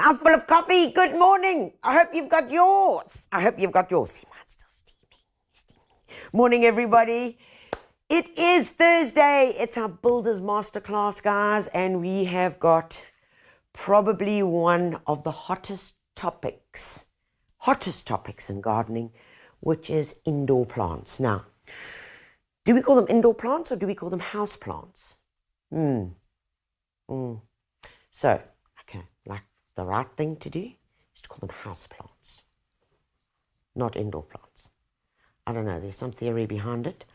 Mouthful of coffee, good morning. I hope you've got yours. See, mine's still steaming. Morning, everybody. It is Thursday. It's our Builders Masterclass, guys, and we have got probably one of the hottest topics in gardening, which is indoor plants. Now, do we call them indoor plants or do we call them house plants? So, okay, like the right thing to do is to call them house plants, not indoor plants. I don't know, there's some theory behind it,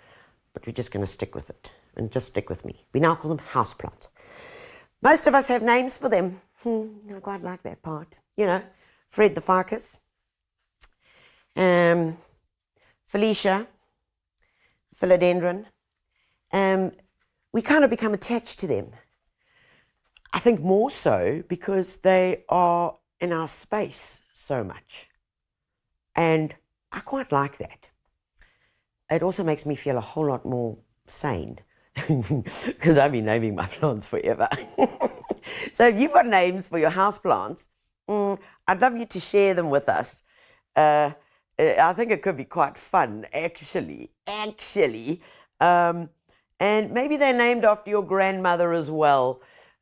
but we're just going to stick with it, and just stick with me. We now call them house plants. Most of us have names for them. I quite like that part. You know, Fred the ficus, Felicia, philodendron. We kind of become attached to them. I think more so because they are in our space so much. And I quite like that. It also makes me feel a whole lot more sane because I've been naming my plants forever. So if you've got names for your house plants, I'd love you to share them with us. I think it could be quite fun, actually. And maybe they're named after your grandmother as well.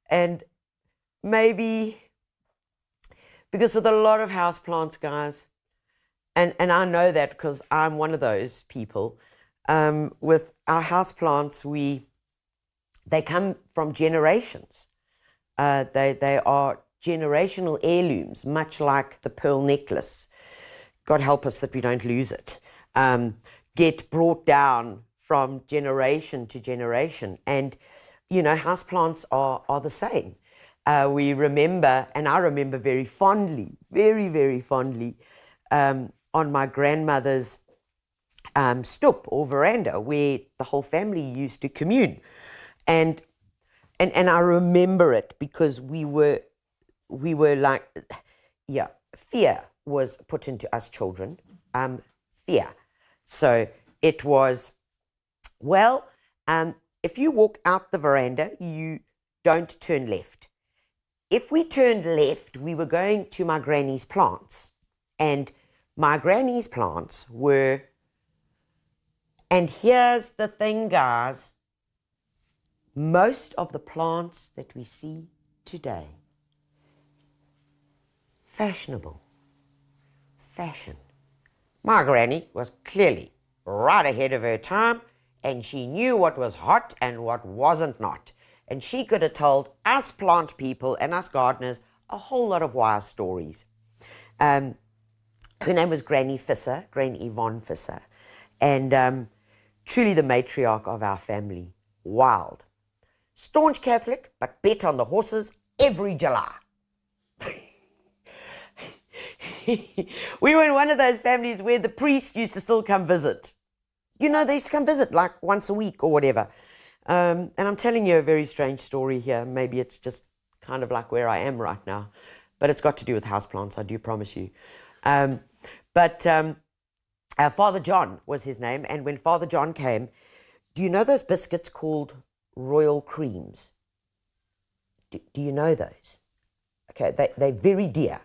And maybe, because with a lot of houseplants, guys, and I know that because I'm one of those people, with our houseplants, they come from generations. They are generational heirlooms, much like the pearl necklace. God help us that we don't lose it. Get brought down from generation to generation. And you know, houseplants are the same. We remember, and I remember very fondly, very fondly, on my grandmother's stoep or veranda where the whole family used to commune. And I remember it because we were like, fear was put into us children, fear. So it was, if you walk out the veranda, you don't turn left. If we turned left, we were going to my granny's plants. And my granny's plants were, and here's the thing, guys, most of the plants that we see today, fashionable, fashion. My granny was clearly right ahead of her time, and she knew what was hot and what wasn't not. And she could have told us plant people and us gardeners a whole lot of wise stories. Her name was Granny Visser, Granny Yvonne Visser, and truly the matriarch of our family. Wild. Staunch Catholic, but bet on the horses every July. We were in one of those families where the priest used to still come visit. You know, they used to come visit like once a week or whatever. And I'm telling you a very strange story here. Maybe it's just kind of like where I am right now. But it's got to do with houseplants, I do promise you. But Father John was his name. And when Father John came, do you know those biscuits called Royal Creams? Do you know those? Okay, they're very dear.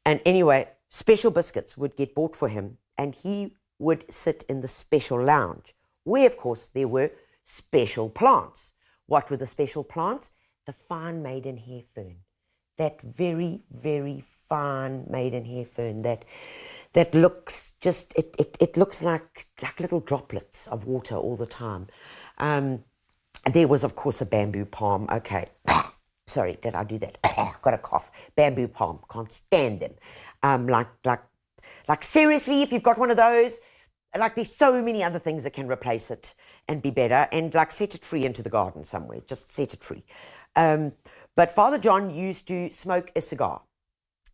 And anyway, special biscuits would get bought for him. And he would sit in the special lounge, where, of course, there were special plants. What were the special plants? The fine maidenhair fern. That very, very fine maidenhair fern that looks just, it looks like little droplets of water all the time. There was, of course, a bamboo palm. Okay. Sorry, did I do that? Got a cough. Bamboo palm. Can't stand them. Like seriously, if you've got one of those, like there's so many other things that can replace it and be better, and like set it free into the garden somewhere. Just set it free. But Father John used to smoke a cigar.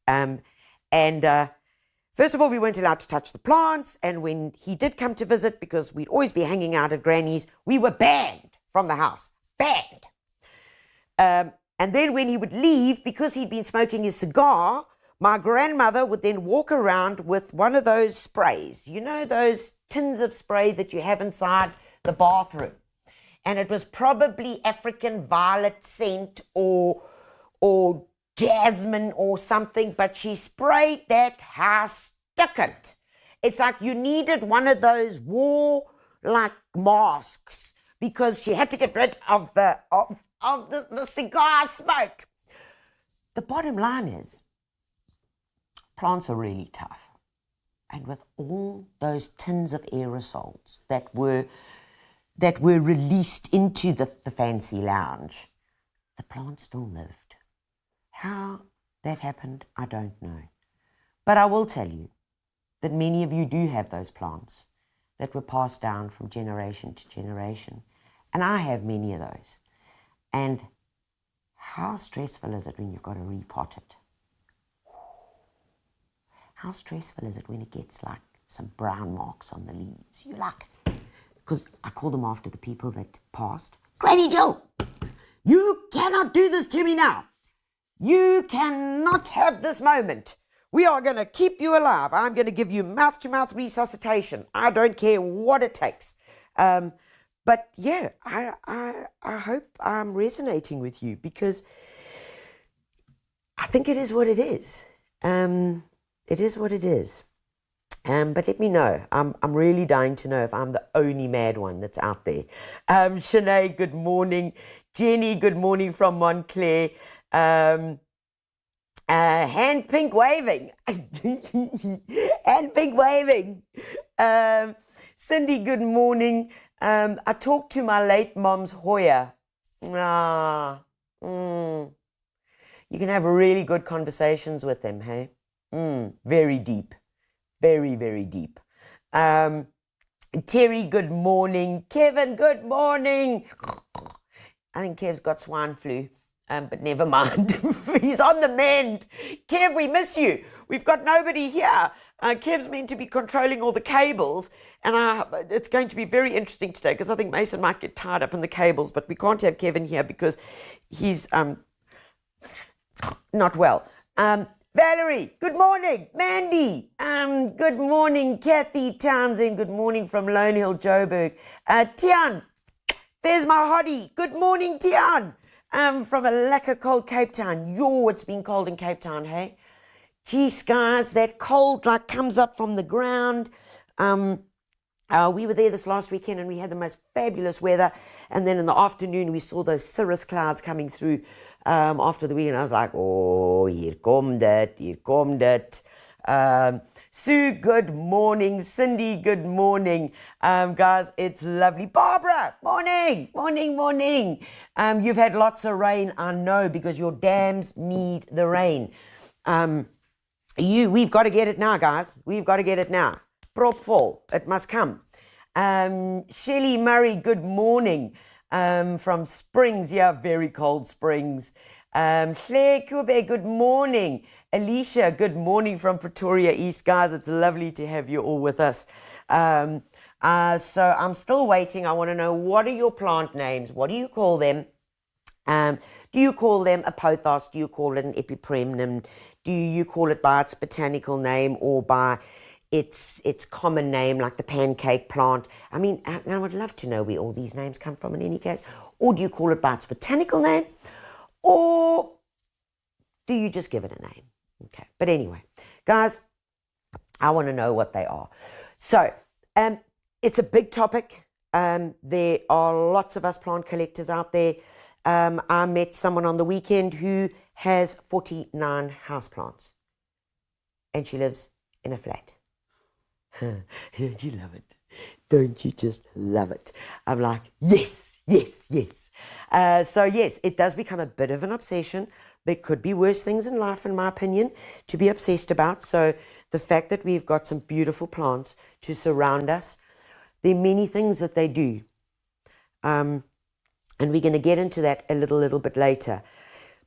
First of all, we weren't allowed to touch the plants. And when he did come to visit, because we'd always be hanging out at Granny's, we were banned from the house. Banned. And then when he would leave, because he'd been smoking his cigar, my grandmother would then walk around with one of those sprays. You know, those tins of spray that you have inside the bathroom. And it was probably African violet scent or jasmine or something, but she sprayed that house stickit. It's like you needed one of those war like masks because she had to get rid of the cigar smoke. The bottom line is plants are really tough. And with all those tins of aerosols that were released into the fancy lounge, the plant still lived. How that happened, I don't know. But I will tell you that many of you do have those plants that were passed down from generation to generation. And I have many of those. And how stressful is it when you've got to repot it? How stressful is it when it gets like some brown marks on the leaves? You're like, because I call them after the people that passed. Granny Jill, you cannot do this to me now. You cannot have this moment. We are going to keep you alive. I'm going to give you mouth-to-mouth resuscitation. I don't care what it takes. But yeah, I hope I'm resonating with you because I think it is what it is. It is what it is. But let me know. I'm really dying to know if I'm the only mad one that's out there. Shanae, good morning. Jenny, good morning from Montclair. Hand pink waving. Hand pink waving. Cindy, good morning. I talked to my late mom's Hoya. You can have really good conversations with them, hey? Very deep. Very, very deep. Terry, good morning. Kevin, good morning. I think Kev's got swine flu, but never mind. He's on the mend. Kev, we miss you. We've got nobody here. Kev's meant to be controlling all the cables, and it's going to be very interesting today because I think Mason might get tied up in the cables, but we can't have Kevin here because he's not well. Valerie, good morning. Mandy, good morning. Kathy Townsend, good morning from Lone Hill, Joburg. Tian, there's my hottie. Good morning, Tian. From a lekker cold Cape Town. It's been cold in Cape Town, hey? Geez, guys, that cold like comes up from the ground. We were there this last weekend and we had the most fabulous weather. And then in the afternoon, we saw those cirrus clouds coming through after the weekend. I was like, oh, hier komt it. Sue, good morning. Cindy, good morning. Guys, it's lovely. Barbara, morning. You've had lots of rain, I know, because your dams need the rain. We've got to get it now, guys. We've got to get it now. Propvol, it must come. Shelley Murray, good morning. From Springs, very cold Springs. Claire Kube, good morning. Alicia, good morning from Pretoria East. Guys, it's lovely to have you all with us. So I'm still waiting. I want to know, what are your plant names? What do you call them? Do you call them a pothos? Do you call it an epipremnum? Do you call it by its botanical name or by its common name, like the pancake plant? I mean, I would love to know where all these names come from in any case. Or do you call it by its botanical name? Or do you just give it a name? Okay, but anyway, guys, I want to know what they are. So, it's a big topic. There are lots of us plant collectors out there. I met someone on the weekend who has 49 houseplants. And she lives in a flat. Don't you love it? Don't you just love it? I'm like, yes. So yes, it does become a bit of an obsession. There could be worse things in life, in my opinion, to be obsessed about. So the fact that we've got some beautiful plants to surround us, there are many things that they do. And we're going to get into that a little bit later.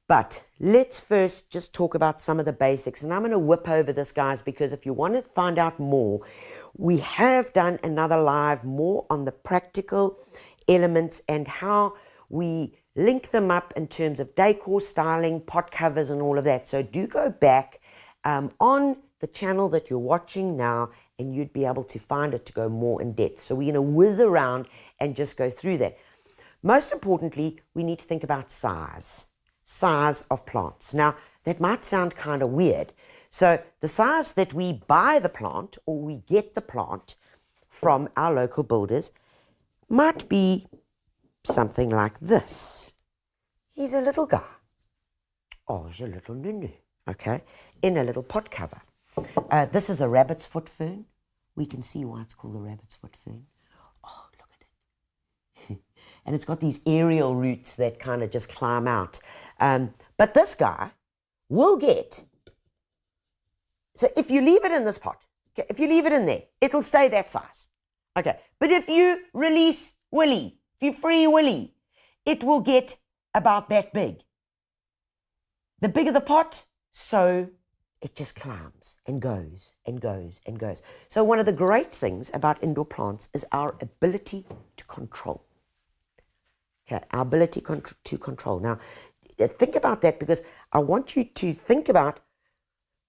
But let's first just talk about some of the basics. And I'm going to whip over this, guys, because if you want to find out more, we have done another live more on the practical elements and how we link them up in terms of decor, styling, pot covers, and all of that. So do go back on the channel that you're watching now, and you'd be able to find it to go more in depth. So we're going to whiz around and just go through that. Most importantly, we need to think about size of plants. Now, that might sound kind of weird. So the size that we buy the plant or we get the plant from our local builders might be something like this. He's a little guy. Oh, he's a little nunu, okay, in a little pot cover. This is a rabbit's foot fern. We can see why it's called a rabbit's foot fern. Oh, look at it. And it's got these aerial roots that kind of just climb out. But this guy will get, so if you leave it in this pot, okay, if you leave it in there, it'll stay that size. Okay, but if you release Willy, if you free Willy, it will get about that big. The bigger the pot, so it just climbs and goes and goes and goes. So one of the great things about indoor plants is our ability to control. Okay, our ability to control. Now, think about that, because I want you to think about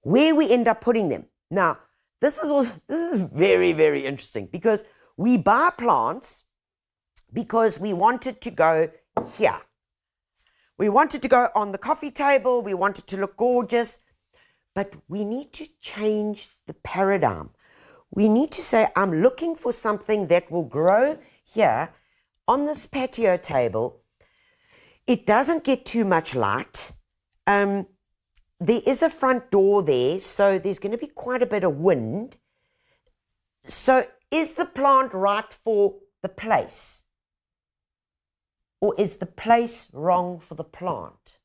where we end up putting them. Now, this is very, very interesting, because we buy plants because we want it to go here. We want it to go on the coffee table. We want it to look gorgeous. But we need to change the paradigm. We need to say, I'm looking for something that will grow here on this patio table. It doesn't get too much light. There is a front door there, so there's going to be quite a bit of wind. So is the plant right for the place? Or is the place wrong for the plant?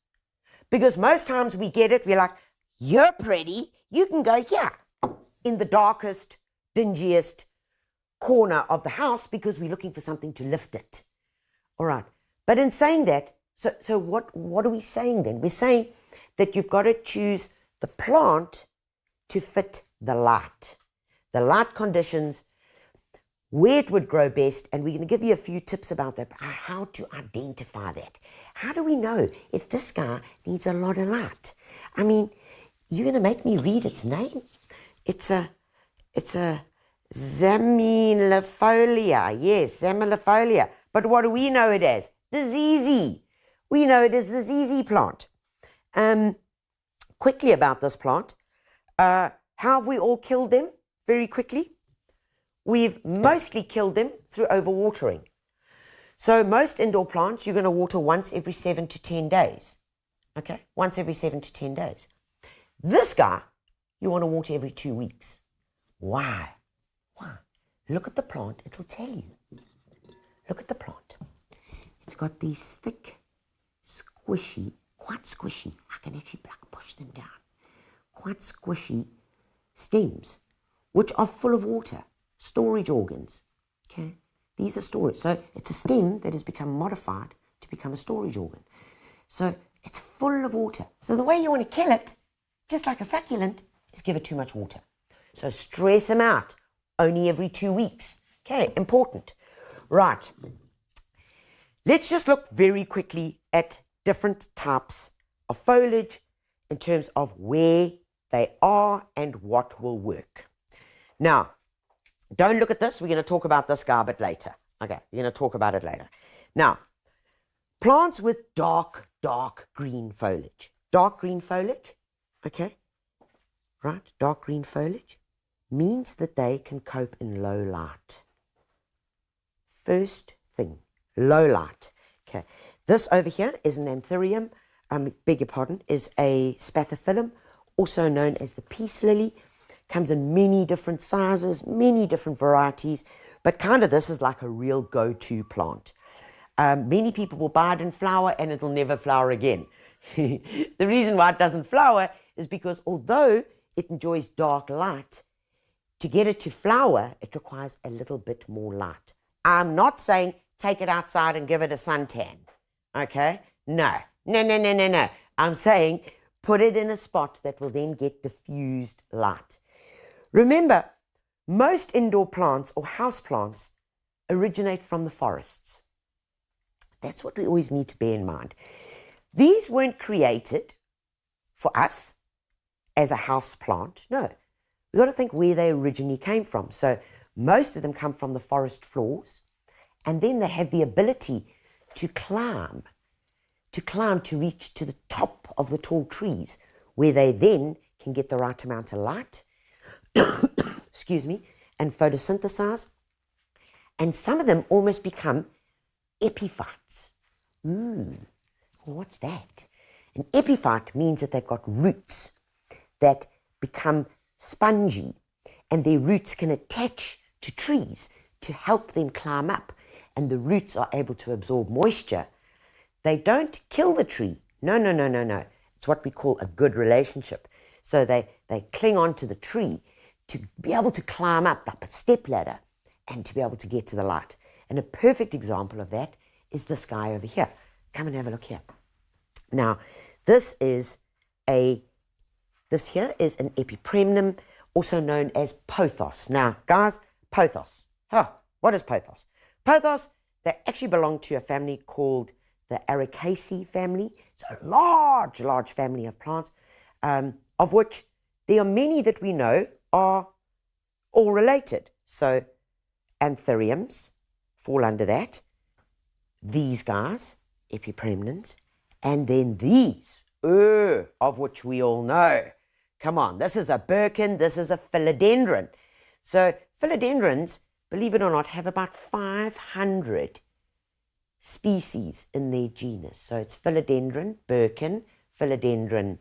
Because most times we get it, we're like, you're pretty, you can go here in the darkest, dingiest corner of the house because we're looking for something to lift it. All right. But in saying that, so what are we saying then? We're saying that you've got to choose the plant to fit the light conditions, where it would grow best, and we're going to give you a few tips about that, how to identify that. How do we know if this guy needs a lot of light? I mean, you're going to make me read its name? It's a Zamilifolia. Yes, Zamilifolia. But what do we know it as? The ZZ. We know it as the ZZ plant. Quickly about this plant. How have we all killed them? Very quickly. We've mostly killed them through overwatering. So most indoor plants, you're going to water once every 7 to 10 days. Okay? Once every 7 to 10 days. This guy, you want to water every 2 weeks. Why? Why? Look at the plant. It'll tell you. Look at the plant. It's got these thick, squishy, quite squishy. I can actually push them down. Quite squishy stems, which are full of water. Storage organs. Okay? These are storage. So it's a stem that has become modified to become a storage organ. So it's full of water. So the way you want to kill it, just like a succulent, is give it too much water. So stress them out only every 2 weeks. Okay, important. Right. Let's just look very quickly at different types of foliage in terms of where they are and what will work. Now, don't look at this. We're going to talk about this guy a bit later. Okay, we're going to talk about it later. Now, plants with dark green foliage. Dark green foliage, okay, right, dark green foliage means that they can cope in low light. First thing, low light. Okay, this over here is an anthurium, beg your pardon, is a spathiphyllum, also known as the peace lily. Comes in many different sizes, many different varieties, but kind of this is like a real go-to plant. Many people will buy it in flower and it'll never flower again. The reason why it doesn't flower is because although it enjoys dark light, to get it to flower, it requires a little bit more light. I'm not saying take it outside and give it a suntan, okay? No. I'm saying put it in a spot that will then get diffused light. Remember, most indoor plants or house plants originate from the forests. That's what we always need to bear in mind. These weren't created for us as a house plant. No, we've got to think where they originally came from. So most of them come from the forest floors, and then they have the ability to climb to reach to the top of the tall trees where they then can get the right amount of light, excuse me, and photosynthesize. And some of them almost become epiphytes. What's that? An epiphyte means that they've got roots that become spongy, and their roots can attach to trees to help them climb up, and the roots are able to absorb moisture. They don't kill the tree. No. It's what we call a good relationship. So they cling onto the tree to be able to climb up a step ladder and to be able to get to the light. And a perfect example of that is this guy over here. Come and have a look here. Now, this here is an epipremnum, also known as pothos. Now, guys, pothos. What is pothos? Pothos, they actually belong to a family called the Ericaceae family. It's a large family of plants, of which there are many that we know are all related. So anthuriums fall under that. These guys, epipremnums, and then these, of which we all know. Come on, this is a birkin, this is a philodendron. So philodendrons, believe it or not, have about 500 species in their genus. So it's philodendron, birkin, philodendron,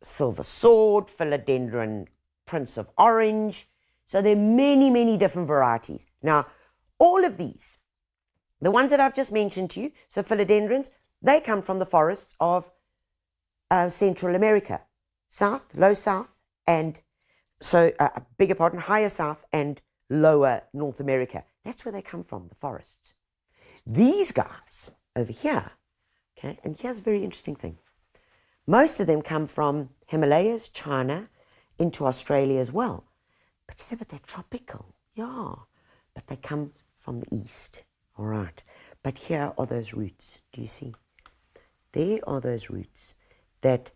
silver sword, philodendron, prince of orange. So there are many different varieties. Now, all of these, the ones that I've just mentioned to you, so philodendrons, they come from the forests of Central America, south, low south, and so, bigger pardon, higher south and lower North America. That's where they come from, the forests. These guys over here, okay, and here's a very interesting thing. Most of them come from Himalayas, China, into Australia as well. But you say, but they're tropical. Yeah, but they come from the east. All right. But here are those roots. Do you see? There are those roots that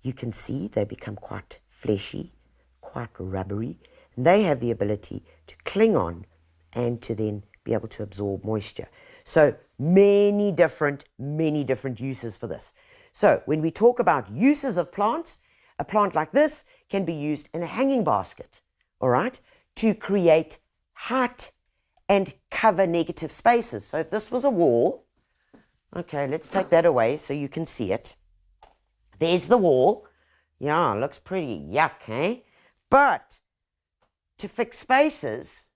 you can see. They become quite fleshy, quite rubbery. And they have the ability to cling on and to then be able to absorb moisture. So many different uses for this. So when we talk about uses of plants, a plant like this can be used in a hanging basket, all right, to create height and cover negative spaces. So if this was a wall, okay, let's take that away so you can see it. There's the wall. Yeah, looks pretty yuck, eh? But to fix spaces,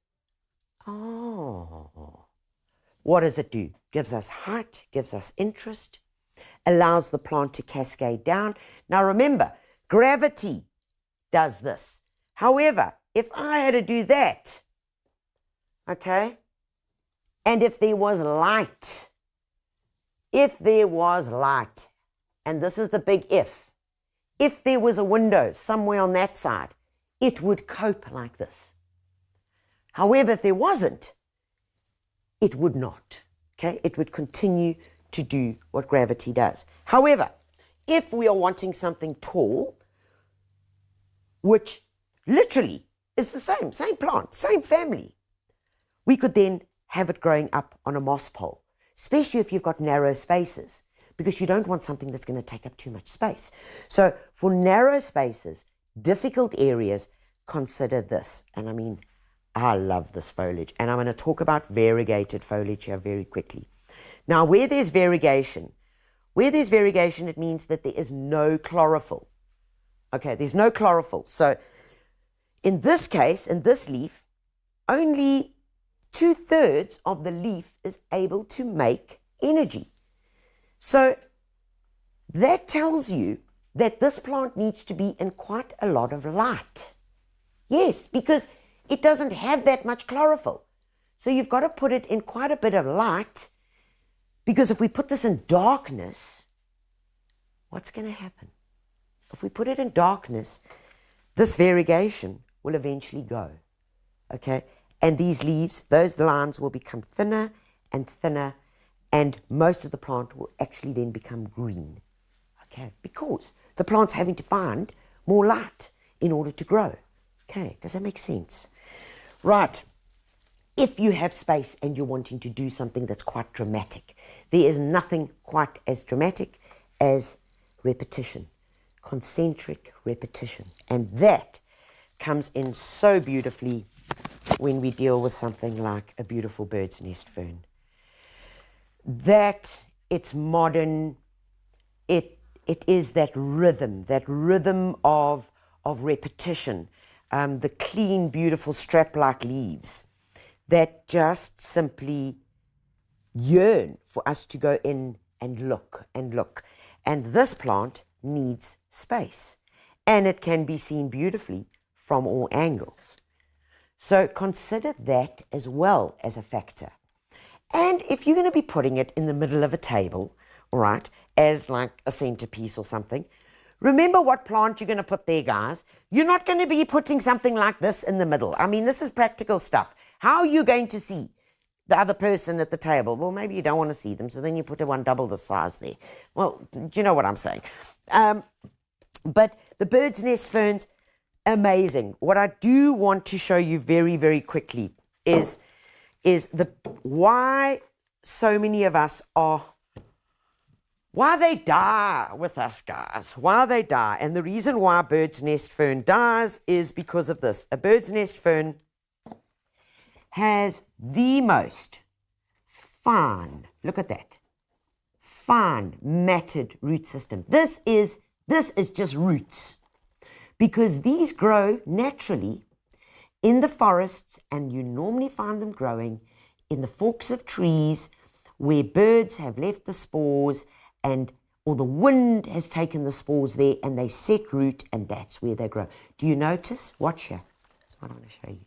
what does it do? Gives us height, gives us interest, allows the plant to cascade down. Now remember, gravity does this. However, if I had to do that, okay, and if there was light, and this is the big if there was a window somewhere on that side, it would cope like this. However, if there wasn't, it would not, okay? It would continue to do what gravity does. However, if we are wanting something tall, which literally is the same plant, same family, we could then have it growing up on a moss pole, especially if you've got narrow spaces, because you don't want something that's going to take up too much space. So for narrow spaces, difficult areas, consider this. And I mean, I love this foliage. And I'm going to talk about variegated foliage here very quickly. Now, where there's variegation, it means that there is no chlorophyll. Okay, there's no chlorophyll. So in this case, in this leaf, only 2/3 of the leaf is able to make energy. So that tells you that this plant needs to be in quite a lot of light. Yes, because it doesn't have that much chlorophyll. So you've got to put it in quite a bit of light, because if we put this in darkness, what's going to happen? If we put it in darkness, this variegation will eventually go, okay? And these leaves, those lines will become thinner and thinner, and most of the plant will actually then become green, okay? Because the plant's having to find more light in order to grow. Okay, does that make sense? Right. if you have space and you're wanting to do something that's quite dramatic. There is nothing quite as dramatic as repetition, concentric repetition. And that comes in so beautifully when we deal with something like a beautiful bird's nest fern. That it's modern, it is that rhythm of repetition, the clean, beautiful strap-like leaves that just simply yearn for us to go in and look and look. And this plant needs space, and it can be seen beautifully from all angles. So consider that as well as a factor. And if you're going to be putting it in the middle of a table, all right, as like a centerpiece or something, remember what plant you're going to put there, guys. You're not going to be putting something like this in the middle. I mean, this is practical stuff. How are you going to see the other person at the table? Well, maybe you don't want to see them, so then you put one double the size there. Well, do you know what I'm saying? But the bird's nest ferns, amazing. What I do want to show you very, very quickly is why so many of us are, why they die with us, guys, why they die. And the reason why a bird's nest fern dies is because of this. A bird's nest fern has the most fine, look at that, fine matted root system. This is just roots, because these grow naturally in the forests, and you normally find them growing in the forks of trees where birds have left the spores, or the wind has taken the spores there, and they set root, and that's where they grow. Do you notice? Watch here. That's what I want to show you.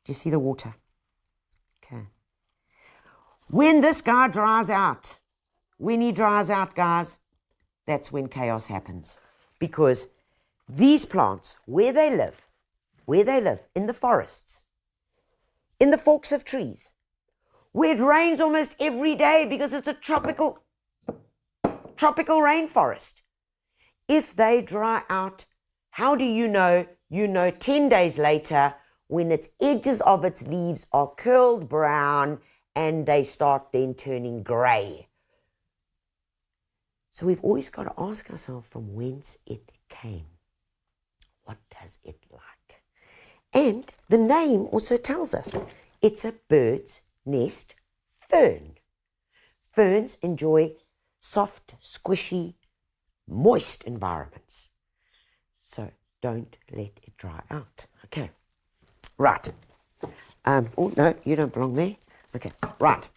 Do you see the water? Okay. When this guy dries out, when he dries out, guys, that's when chaos happens. Because these plants, where they live, in the forests, in the forks of trees, where it rains almost every day because it's a tropical rainforest. If they dry out, how do you know? You know 10 days later, when its edges of its leaves are curled brown and they start then turning grey. So we've always got to ask ourselves from whence it came. What does it like? And the name also tells us it's a bird's nest fern. Ferns enjoy soft, squishy, moist environments. So don't let it dry out. Okay. Right. Oh, no, you don't belong there. Okay, right.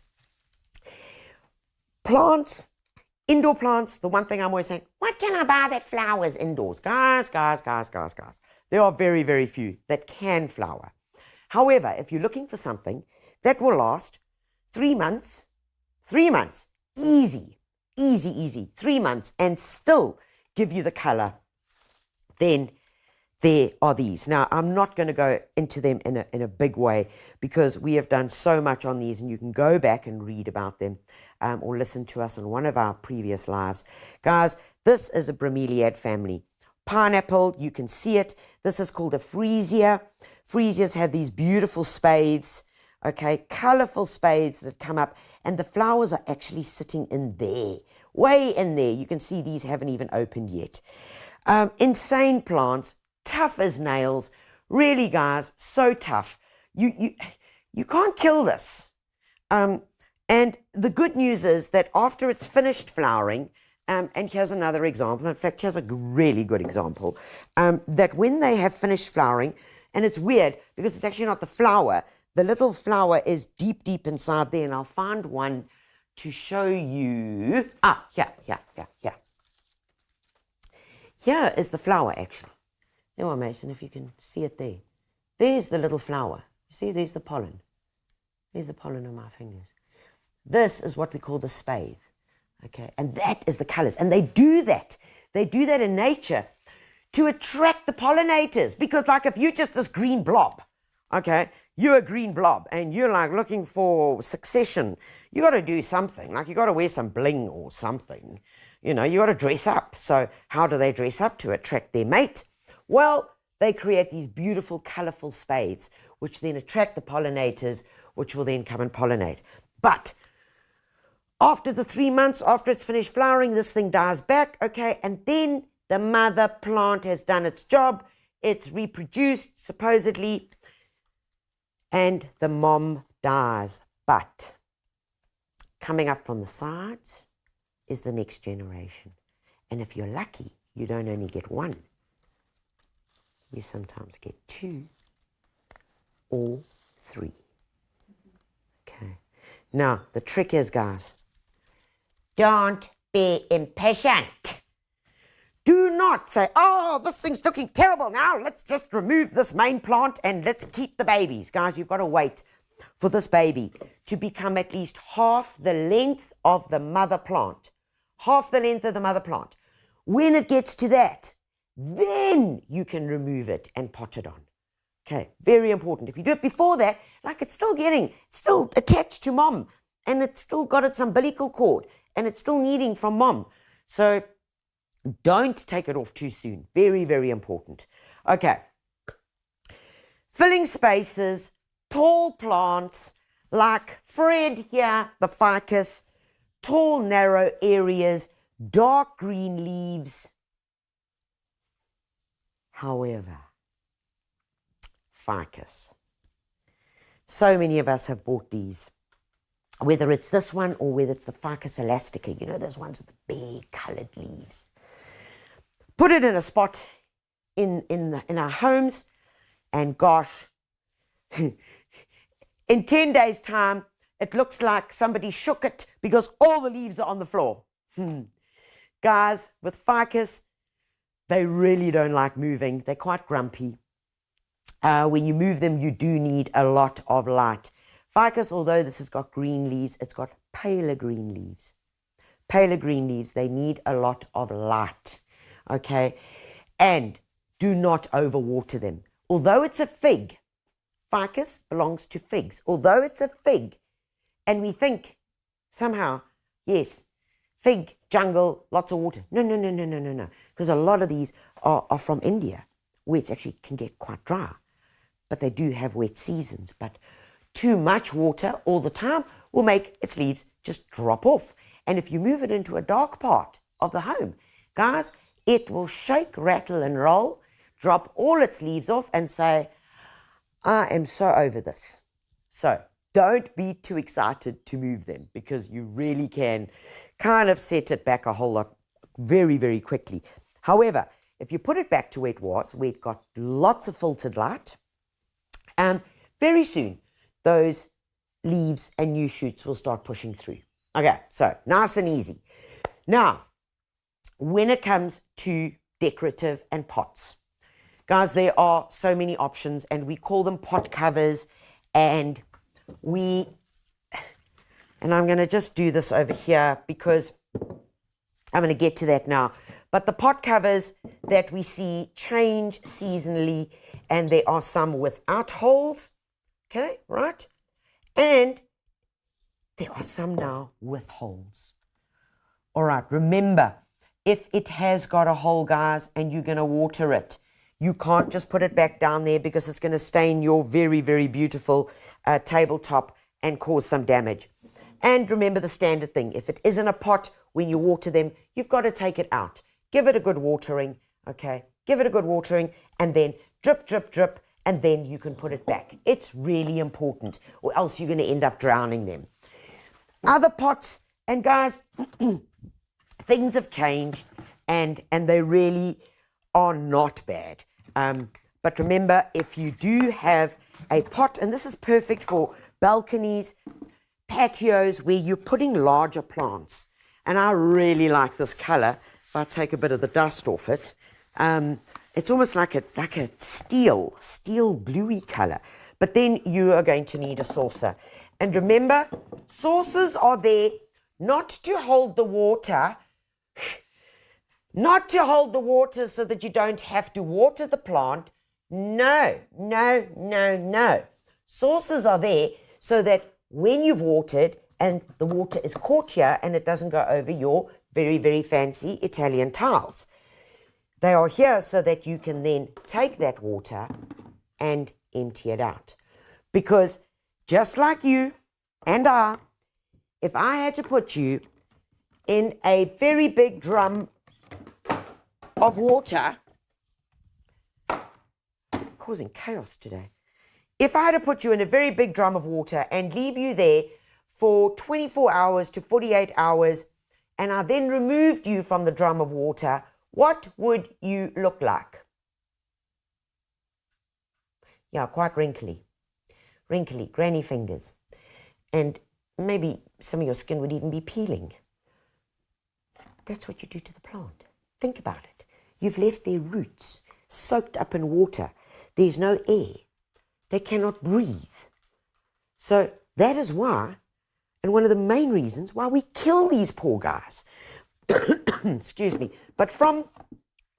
Plants, indoor plants, the one thing I'm always saying, what can I buy that flowers indoors? Guys. There are very, very few that can flower. However, if you're looking for something that will last 3 months, easy, 3 months, and still give you the color, then there are these. Now, I'm not going to go into them in a big way because we have done so much on these, and you can go back and read about them or listen to us on one of our previous lives. Guys, this is a bromeliad family. Pineapple, you can see it. This is called a freesia. Freesias have these beautiful spathes, okay, colorful spathes that come up, and the flowers are actually sitting in there, way in there. You can see these haven't even opened yet. Insane plants, tough as nails. Really, guys, so tough. You can't kill this. And the good news is that after it's finished flowering, and here's another example. In fact, here's a really good example, that when they have finished flowering, and it's weird because it's actually not the flower. The little flower is deep, deep inside there, and I'll find one to show you. Here. Here is the flower, actually. There are, Mason, if you can see it there. There's the little flower. You see, there's the pollen. There's the pollen on my fingers. This is what we call the spathe, okay? And that is the colors. And they do that. They do that in nature to attract the pollinators. Because, like, if you're just this green blob, okay, you're a green blob and you're, like, looking for succession, you got to do something. Like, you got to wear some bling or something. You know, you got to dress up. So how do they dress up to attract their mate? Well, they create these beautiful, colorful spathes which then attract the pollinators, which will then come and pollinate. But after the 3 months, after it's finished flowering, this thing dies back, okay, and then the mother plant has done its job. It's reproduced, supposedly, and the mom dies. But coming up from the sides is the next generation. And if you're lucky, you don't only get one. You sometimes get 2 or 3. Okay. Now, the trick is, guys, don't be impatient. Do not say, oh, this thing's looking terrible now. Let's just remove this main plant and let's keep the babies. Guys, you've got to wait for this baby to become at least half the length of the mother plant. Half the length of the mother plant. When it gets to that, then you can remove it and pot it on. Okay, very important. If you do it before that, like it's still attached to mom, and it's still got its umbilical cord, and it's still needing from mom. So don't take it off too soon. Very, very important. Okay. Filling spaces, tall plants like Fred here, the ficus, tall, narrow areas, dark green leaves. However, ficus. So many of us have bought these. Whether it's this one or whether it's the ficus elastica, you know, those ones with the big coloured leaves. Put it in a spot in our homes, and gosh, in 10 days' time, it looks like somebody shook it because all the leaves are on the floor. Guys, with ficus, they really don't like moving. They're quite grumpy. When you move them, you do need a lot of light. Ficus, although this has got green leaves, it's got paler green leaves. Paler green leaves, they need a lot of light. Okay? And do not overwater them. Although it's a fig, ficus belongs to figs. Although it's a fig, and we think somehow, yes, fig, jungle, lots of water. No. Because a lot of these are from India, where it actually can get quite dry. But they do have wet seasons. But too much water all the time will make its leaves just drop off. And if you move it into a dark part of the home, guys, it will shake, rattle, and roll, drop all its leaves off and say, I am so over this. So don't be too excited to move them, because you really can kind of set it back a whole lot very, very quickly. However, if you put it back to where it was, where it got lots of filtered light, very soon those leaves and new shoots will start pushing through. Okay, so nice and easy. Now, when it comes to decorative and pots, guys, there are so many options, and we call them pot covers, and I'm going to just do this over here because I'm going to get to that now. But the pot covers that we see change seasonally, and there are some without holes, okay, right? And there are some now with holes. All right, remember, if it has got a hole, guys, and you're going to water it, you can't just put it back down there, because it's going to stain your very, very beautiful tabletop and cause some damage. And remember the standard thing, if it is in a pot, when you water them, you've got to take it out. Give it a good watering, okay? Give it a good watering, and then drip, drip, drip, and then you can put it back. It's really important, or else you're going to end up drowning them. Other pots, and guys, things have changed, and they really are not bad. But remember, if you do have a pot, and this is perfect for balconies, patios, where you're putting larger plants, and I really like this color. If I take a bit of the dust off it, it's almost like a steel bluey color. But then you are going to need a saucer. And remember, saucers are there not to hold the water, so that you don't have to water the plant. No. Saucers are there so that when you've watered and the water is caught here and it doesn't go over your very, very fancy Italian tiles. They are here so that you can then take that water and empty it out. Because just like you and I, if I had to put you in a very big drum of water, causing chaos today. If I had to put you in a very big drum of water and leave you there for 24 hours to 48 hours, and I then removed you from the drum of water, what would you look like? Yeah, quite wrinkly, granny fingers. And maybe some of your skin would even be peeling. That's what you do to the plant. Think about it. You've left their roots soaked up in water. There's no air. They cannot breathe. So that is why, and one of the main reasons why we kill these poor guys. Excuse me. But from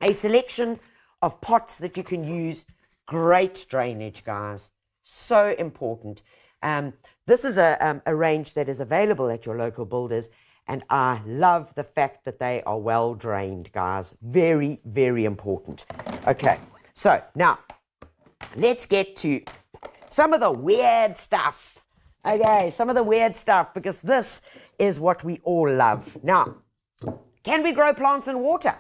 a selection of pots that you can use, great drainage, guys. So important. This is a range that is available at your local builders, and I love the fact that they are well drained, guys. Very, very important. Okay, so now let's get to some of the weird stuff. Okay, some of the weird stuff, because this is what we all love. Now, can we grow plants in water?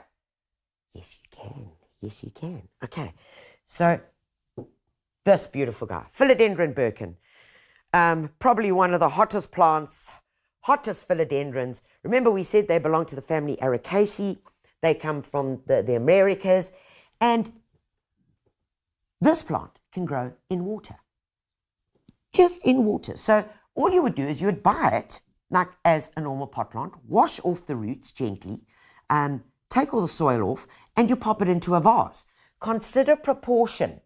Yes, you can. Yes, you can. Okay, so this beautiful guy, Philodendron Birkin. Probably one of the hottest plants, hottest philodendrons. Remember, we said they belong to the family Ericaceae. They come from the Americas. And this plant can grow in water. Just in water. So all you would do is you would buy it, like as a normal pot plant, wash off the roots gently, take all the soil off, and you pop it into a vase. Consider proportion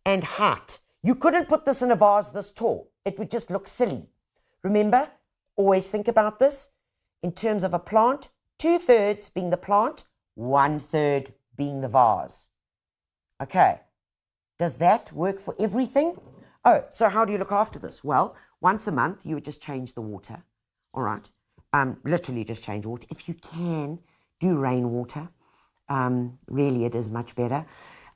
and height. You couldn't put this in a vase this tall. It would just look silly. Remember, always think about this in terms of a plant, 2/3 being the plant, 1/3 being the vase. Okay, does that work for everything? Oh, so how do you look after this? Well, once a month, you would just change the water, all right? Literally just change water. If you can, do rainwater. Really, it is much better.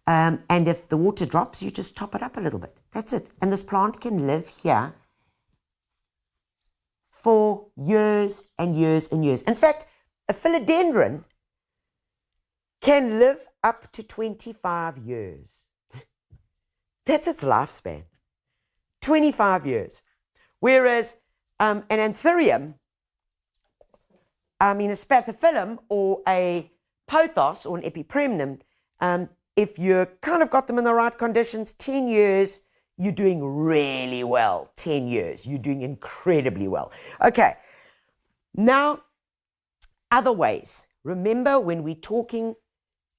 And if the water drops, you just top it up a little bit. That's it. And this plant can live here for years and years and years. In fact, a philodendron can live up to 25 years. That's its lifespan. 25 years. Whereas an anthurium, a spathiphyllum or a pothos or an epipremnum, if you kind of got them in the right conditions, 10 years, you're doing really well. 10 years, you're doing incredibly well. Okay, now, other ways. Remember when we're talking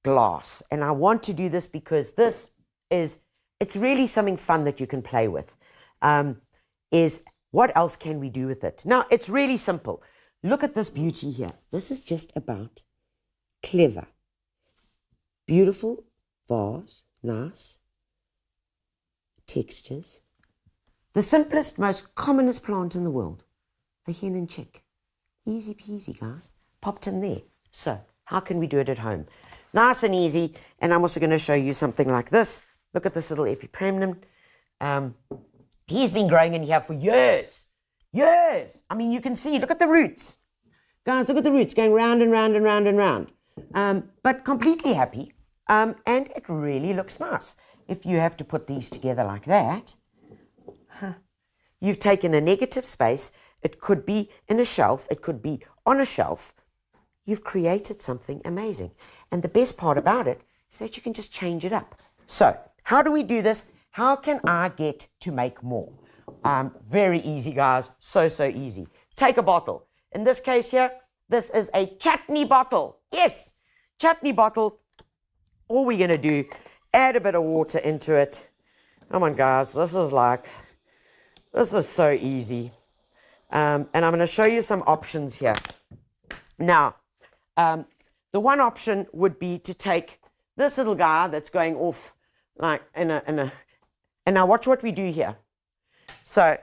glass, and I want to do this because it's really something fun that you can play with, is what else can we do with it? Now, it's really simple. Look at this beauty here. This is just about clever. Beautiful vase, nice textures. The simplest, most commonest plant in the world, the hen and chick. Easy peasy, guys. Popped in there. So, how can we do it at home? Nice and easy. And I'm also going to show you something like this. Look at this little epipremnum. He's been growing in here for years. Years. I mean, you can see, look at the roots. Guys, look at the roots going round and round and round and round. But completely happy. And it really looks nice. If you have to put these together like that, you've taken a negative space. It could be in a shelf. It could be on a shelf. You've created something amazing. And the best part about it is that you can just change it up. So, how do we do this? How can I get to make more? Very easy, guys. So easy. Take a bottle. In this case here, this is a chutney bottle. Yes, chutney bottle. All we're going to do, add a bit of water into it. Come on, guys. This is so easy. And I'm going to show you some options here. Now, the one option would be to take this little guy that's going off like and now watch what we do here. So,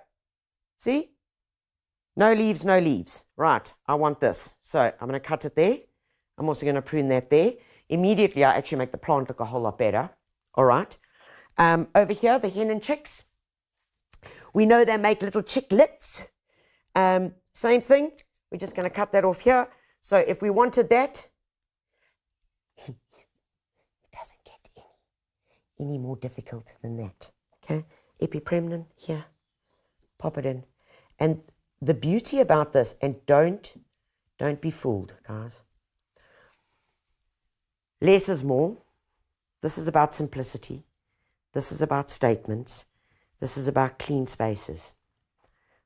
see? No leaves, no leaves. Right, I want this. So I'm going to cut it there. I'm also going to prune that there. Immediately, I actually make the plant look a whole lot better. All right. Over here, the hen and chicks. We know they make little chicklets. Same thing. We're just going to cut that off here. So if we wanted that, it doesn't get any more difficult than that. Okay, epipremnum here, pop it in. And the beauty about this, and don't be fooled, guys. Less is more. This is about simplicity. This is about statements. This is about clean spaces.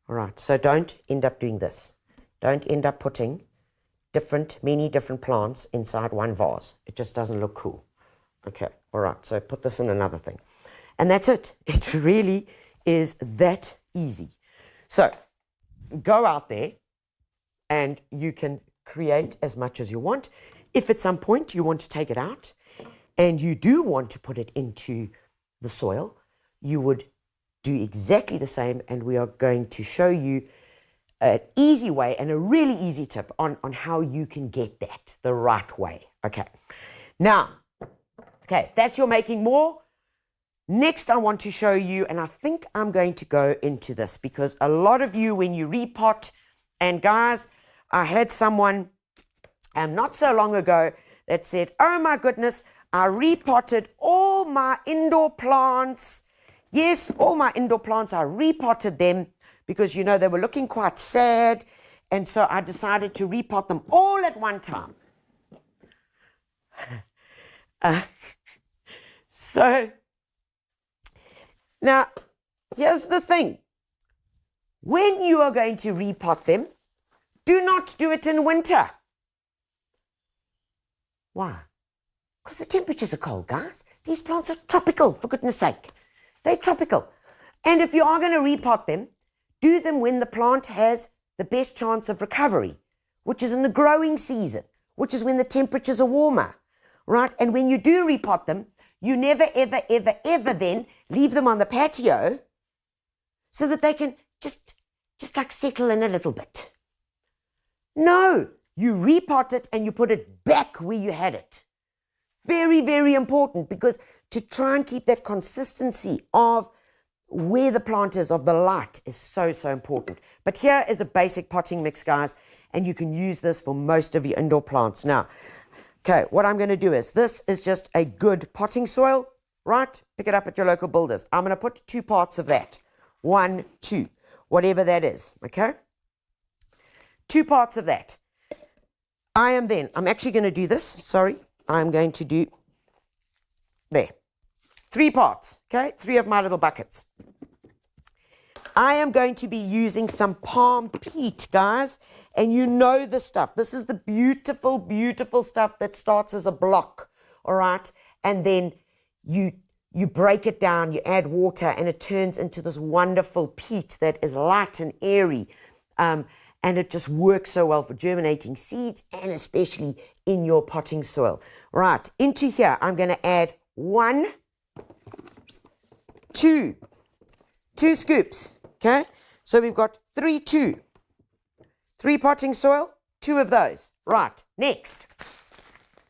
All right, so don't end up doing this. Don't end up putting many different plants inside one vase. It just doesn't look cool. Okay, all right, so put this in another thing. And that's it. It really is that easy. So go out there and you can create as much as you want. If at some point you want to take it out and you do want to put it into the soil, you would do exactly the same, and we are going to show you an easy way and a really easy tip on how you can get that the right way. Okay, now, okay, that's your making more. Next, I want to show you, and I think I'm going to go into this because a lot of you, when you repot, and guys, I had someone not so long ago that said, oh my goodness, I repotted all my indoor plants. Yes, all my indoor plants, I repotted them because, you know, they were looking quite sad. And so I decided to repot them all at one time. So now, here's the thing. When you are going to repot them, do not do it in winter. Why? Because the temperatures are cold, guys. These plants are tropical, for goodness sake. They're tropical. And if you are going to repot them, do them when the plant has the best chance of recovery, which is in the growing season, which is when the temperatures are warmer, right? And when you do repot them, you never, ever, ever, ever then leave them on the patio so that they can just like settle in a little bit. No, you repot it and you put it back where you had it. Very, very important, because to try and keep that consistency of where the plant is, of the light, is so, so important. But here is a basic potting mix, guys, and you can use this for most of your indoor plants. Now, okay, what I'm going to do is, this is just a good potting soil, right? Pick it up at your local builders. I'm going to put 2 parts of that. 1, 2, whatever that is, okay? 2 parts of that. I'm actually going to do this, sorry. I'm going to do, there, 3 parts, okay? 3 of my little buckets. I am going to be using some palm peat, guys, and you know the stuff. This is the beautiful, beautiful stuff that starts as a block, all right? And then you break it down, you add water, and it turns into this wonderful peat that is light and airy. And it just works so well for germinating seeds, and especially in your potting soil. Right, into here, I'm going to add 1, 2 scoops, okay? So we've got 3 potting soil, 2 of those. Right, next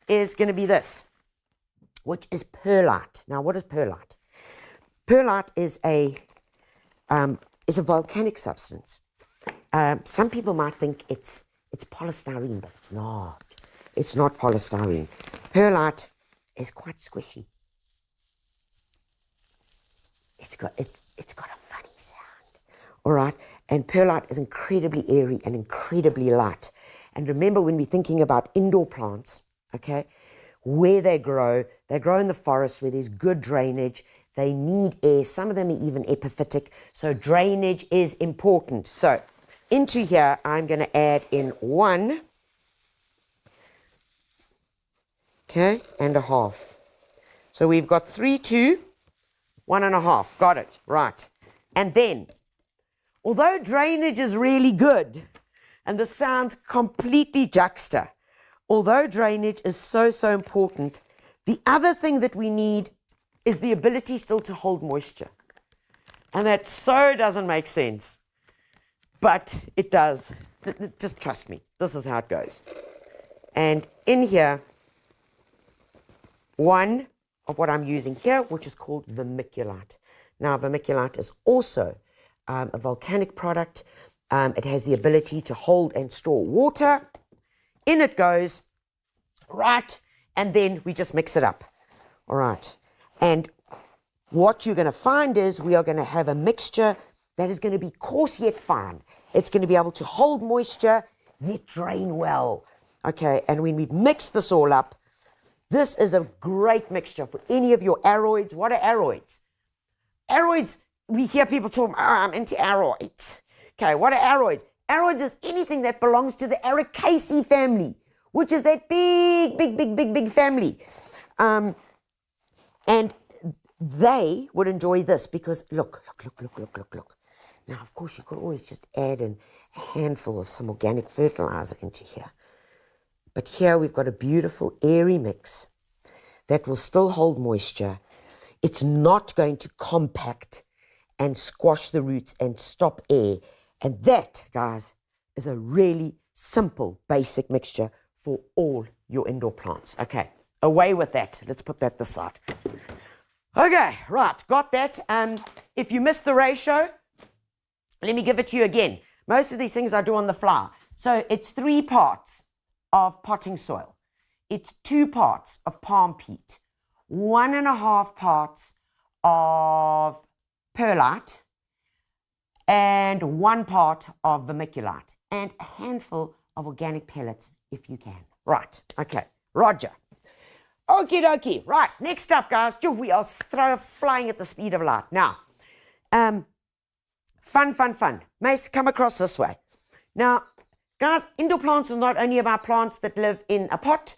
is going to be this, which is perlite. Now, what is perlite? Perlite is a volcanic substance. Some people might think it's polystyrene, but it's not. It's not polystyrene. Perlite is quite squishy. It's got a funny sound, all right? And perlite is incredibly airy and incredibly light. And remember, when we're thinking about indoor plants, okay, where they grow in the forest where there's good drainage. They need air. Some of them are even epiphytic. So drainage is important. So into here, I'm going to add in 1, okay, and a half. So we've got 3, 2, 1.5. Got it, right. And then, although drainage is really good, and this sounds completely juxta, although drainage is so, so important, the other thing that we need is the ability still to hold moisture. And that so doesn't make sense. But it does. Just trust me. This is how it goes. And in here, 1 of what I'm using here, which is called vermiculite. Now, vermiculite is also a volcanic product. It has the ability to hold and store water. In it goes, right, and then we just mix it up. All right, and what you're going to find is we are going to have a mixture that is going to be coarse yet fine. It's going to be able to hold moisture yet drain well. Okay, and when we've mixed this all up, this is a great mixture for any of your aroids. What are aroids? Aroids, we hear people talk, I'm into aroids. Okay, what are aroids? Aroids is anything that belongs to the Ericaceae family, which is that big family. And they would enjoy this because look. Now, of course, you could always just add in a handful of some organic fertilizer into here. But here we've got a beautiful airy mix that will still hold moisture. It's not going to compact and squash the roots and stop air. And that, guys, is a really simple, basic mixture for all your indoor plants. Okay, away with that. Let's put that this side. Okay, right, got that. If you missed the ratio, let me give it to you again. Most of these things I do on the fly. So it's 3 parts of potting soil. It's 2 parts of palm peat, 1.5 parts of perlite, and 1 part of vermiculite, and a handful of organic pellets if you can. Right, okay, Roger. Okie dokie. Right, next up, guys. We are flying at the speed of light. Now, fun. May come across this way. Now, guys, indoor plants are not only about plants that live in a pot.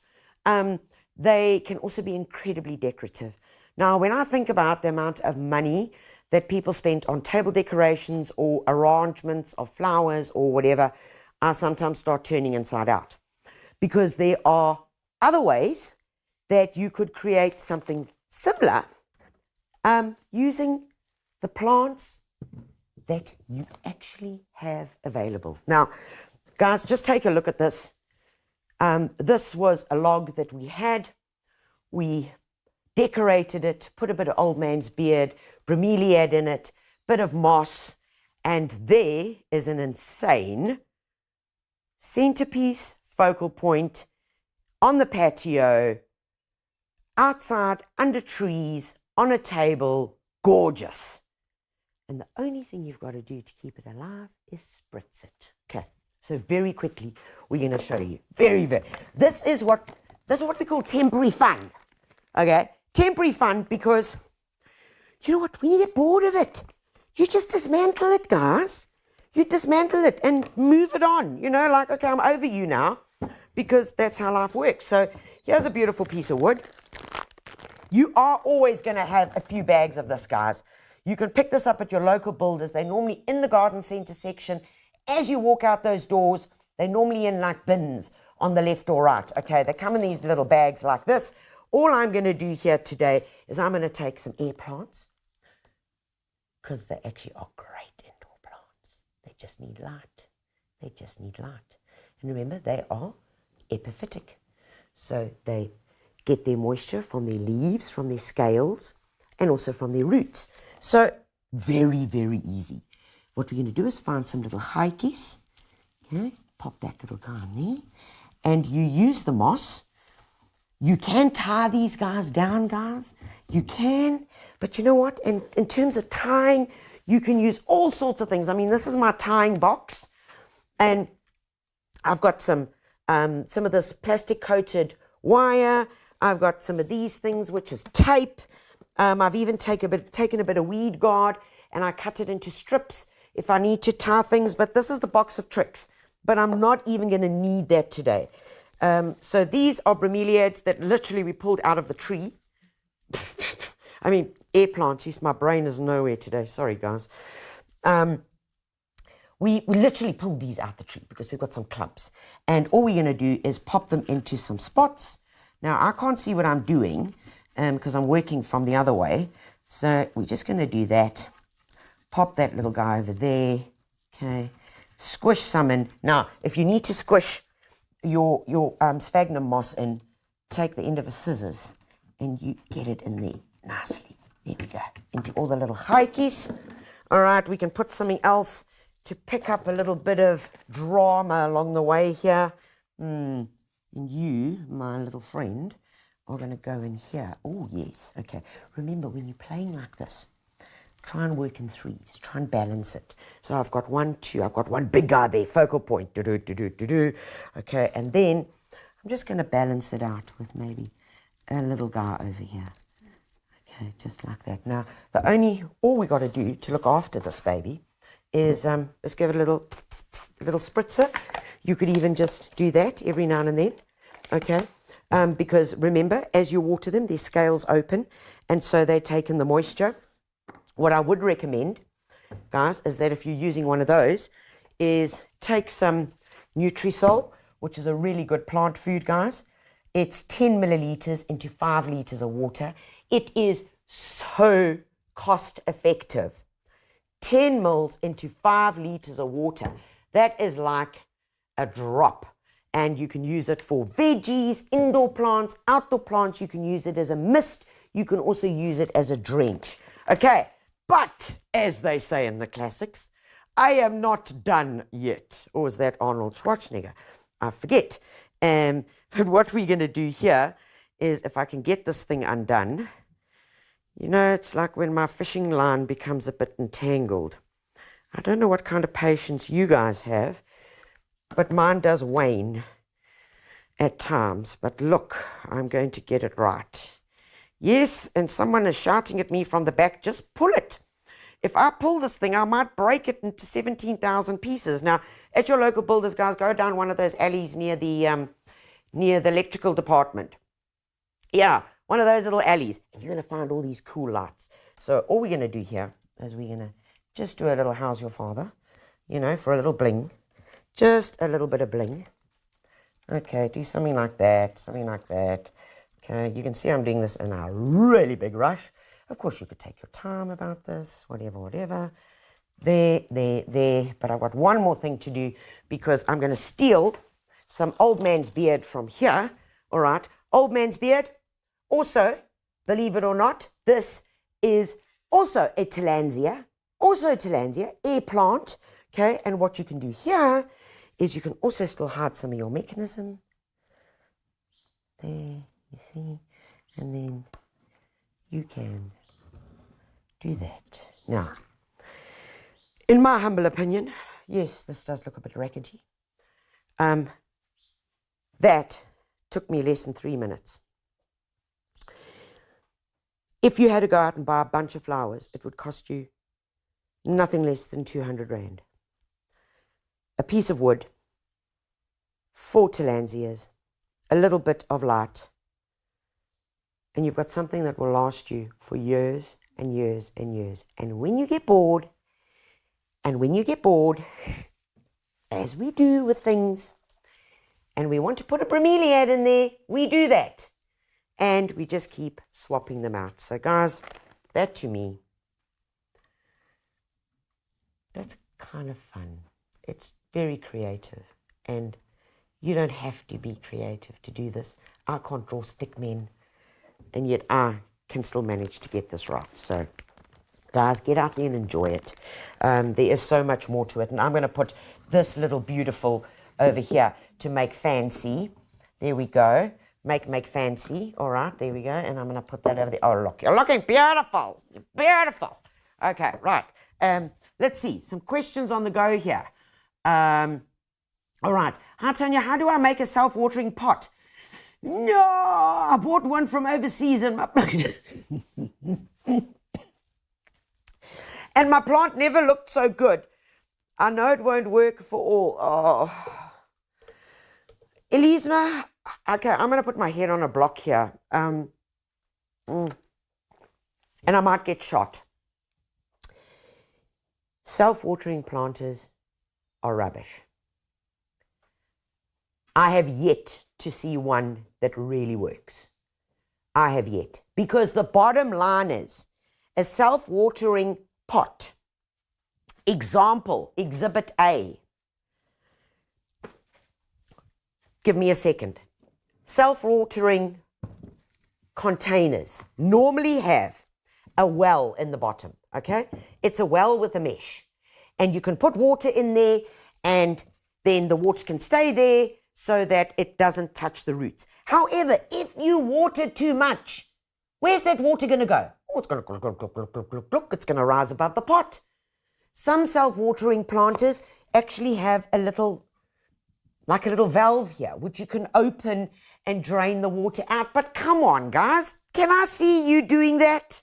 They can also be incredibly decorative. Now, when I think about the amount of money that people spend on table decorations or arrangements of flowers or whatever, I sometimes start turning inside out. Because there are other ways that you could create something similar using the plants that you actually have available. Now, guys, just take a look at this. This was a log that we had. We decorated it, put a bit of old man's beard, bromeliad in it, bit of moss, and there is an insane centerpiece focal point on the patio, outside, under trees, on a table, gorgeous. And the only thing you've got to do to keep it alive is spritz it. Okay, so very quickly, we're going to show you. This is what we call temporary fun. Okay, temporary fun because, you know what, when you get bored of it, you just dismantle it, guys. You dismantle it and move it on. You know, like, okay, I'm over you now, because that's how life works. So here's a beautiful piece of wood. You are always going to have a few bags of this, guys. You can pick this up at your local builders. They're normally in the garden center section. As you walk out those doors, they're normally in like bins on the left or right. Okay, they come in these little bags like this. All I'm going to do here today is I'm going to take some air plants, because they actually are great indoor plants. They just need light. And remember, they are epiphytic. So they get their moisture from their leaves, from their scales, and also from their roots. So very, very easy. What we're going to do is find some little haikis. Okay, pop that little guy in there. And you use the moss. You can tie these guys down, guys. You can. But you know what? In terms of tying, you can use all sorts of things. I mean, this is my tying box. And I've got some of this plastic-coated wire. I've got some of these things, which is tape. I've even taken a bit of weed guard, and I cut it into strips if I need to tie things. But this is the box of tricks. But I'm not even going to need that today. So these are bromeliads that literally we pulled out of the tree. I mean, air plants. Jeez, my brain is nowhere today. Sorry, guys. We literally pulled these out the tree because we've got some clumps. And all we're going to do is pop them into some spots. Now, I can't see what I'm doing because I'm working from the other way. So we're just going to do that. Pop that little guy over there. Okay. Squish some in. Now, if you need to squish your sphagnum moss in, take the end of a scissors and you get it in there nicely. There we go. Into all the little haikis. All right, we can put something else to pick up a little bit of drama along the way here. And you, my little friend, are going to go in here. Oh, yes. Okay. Remember, when you're playing like this, try and work in threes. Try and balance it. So I've got 1, 2. I've got one big guy there, focal point. Okay, and then I'm just going to balance it out with maybe a little guy over here. Okay, just like that. Now, all we got to do to look after this baby is give it a little spritzer. You could even just do that every now and then, okay? Because remember, as you water them, their scales open, and so they take in the moisture. What I would recommend, guys, is that if you're using one of those, is take some Nutrisol, which is a really good plant food, guys. It's 10 milliliters into 5 liters of water. It is so cost effective. 10 mils into 5 liters of water. That is like a drop. And you can use it for veggies, indoor plants, outdoor plants. You can use it as a mist. You can also use it as a drench. Okay, but as they say in the classics, I am not done yet. Or is that Arnold Schwarzenegger? I forget. But what we're going to do here is, if I can get this thing undone, you know, it's like when my fishing line becomes a bit entangled. I don't know what kind of patience you guys have, but mine does wane at times. But look, I'm going to get it right. Yes, and someone is shouting at me from the back, just pull it. If I pull this thing, I might break it into 17,000 pieces. Now, at your local builders, guys, go down one of those alleys near the electrical department. Yeah, one of those little alleys. And you're going to find all these cool lights. So all we're going to do here is we're going to just do a little how's your father, you know, for a little bling. Just a little bit of bling. Okay, do something like that, something like that. Okay, you can see I'm doing this in a really big rush. Of course, you could take your time about this, whatever. There. But I've got one more thing to do, because I'm going to steal some old man's beard from here. All right, old man's beard. Also, believe it or not, this is also a Tillandsia, air plant. Okay, and what you can do here is you can also still hide some of your mechanism. There, you see, and then you can do that. Now, in my humble opinion, yes, this does look a bit rackety. That took me less than 3 minutes. If you had to go out and buy a bunch of flowers, it would cost you nothing less than 200 Rand. A piece of wood, 4 Tillandsias, a little bit of light, and you've got something that will last you for years and years and years. And when you get bored, as we do with things, and we want to put a bromeliad in there, we do that. And we just keep swapping them out. So guys, that to me, that's kind of fun. It's very creative. And you don't have to be creative to do this. I can't draw stick men, and yet I can still manage to get this right. So guys, get out there and enjoy it. There is so much more to it. And I'm going to put this little beautiful over here to make fancy. There we go. Make fancy. All right, there we go. And I'm going to put that over there. Oh, look, you're looking beautiful. You're beautiful. Okay, right. Let's see. Some questions on the go here. All right. Hi, Tanya. How do I make a self-watering pot? No, I bought one from overseas and and my plant never looked so good. I know it won't work for all. Oh. Elisma, okay, I'm going to put my head on a block here. And I might get shot. Self-watering planters are rubbish. I have yet to see one that really works. I have yet. Because the bottom line is, a self-watering pot. Example, Exhibit A. Give me a second. Self-watering containers normally have a well in the bottom. okay? It's a well with a mesh. And you can put water in there, and then the water can stay there so that it doesn't touch the roots. However, if you water too much, where's that water going to go? Oh, it's going to it's going to rise above the pot. Some self-watering planters actually have a little valve here, which you can open and drain the water out. But come on, guys, can I see you doing that?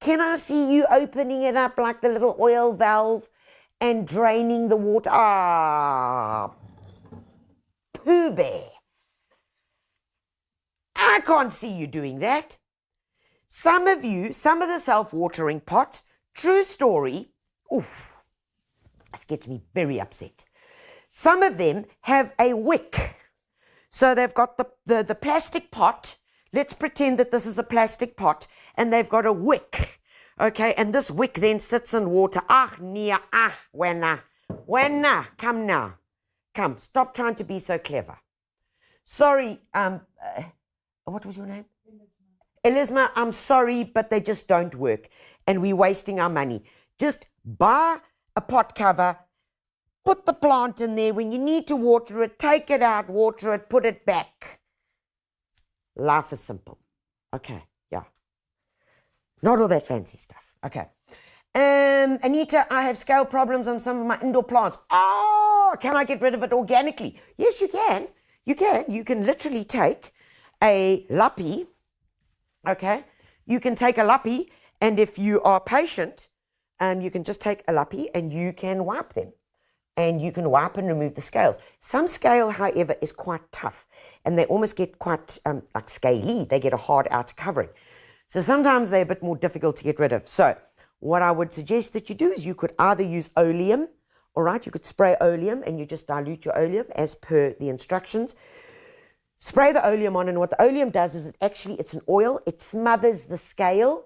Can I see you opening it up like the little oil valve and draining the water? Ah, Pooh Bear. I can't see you doing that. Some of the self-watering pots, true story, oof, this gets me very upset. Some of them have a wick. So they've got the plastic pot. Let's pretend that this is a plastic pot, and they've got a wick. Okay, and this wick then sits in water. Wenna, come now. Come, stop trying to be so clever. Sorry, what was your name? Elisma, I'm sorry, but they just don't work, and we're wasting our money. Just buy a pot cover, put the plant in there. When you need to water it, take it out, water it, put it back. Life is simple. Okay, yeah. Not all that fancy stuff. Okay. Anita, I have scale problems on some of my indoor plants. Oh, can I get rid of it organically? Yes, you can. You can. You can literally take a lappy. Okay. You can take a lappy, and if you are patient, you can just take a lappy and you can wipe them. And you can wipe and remove the scales. Some scale, however, is quite tough, and they almost get quite like scaly. They get a hard outer covering. So sometimes they're a bit more difficult to get rid of. So what I would suggest that you do is you could either use oleum, all right? You could spray oleum, and you just dilute your oleum as per the instructions. Spray the oleum on, and what the oleum does is it's an oil. It smothers the scale,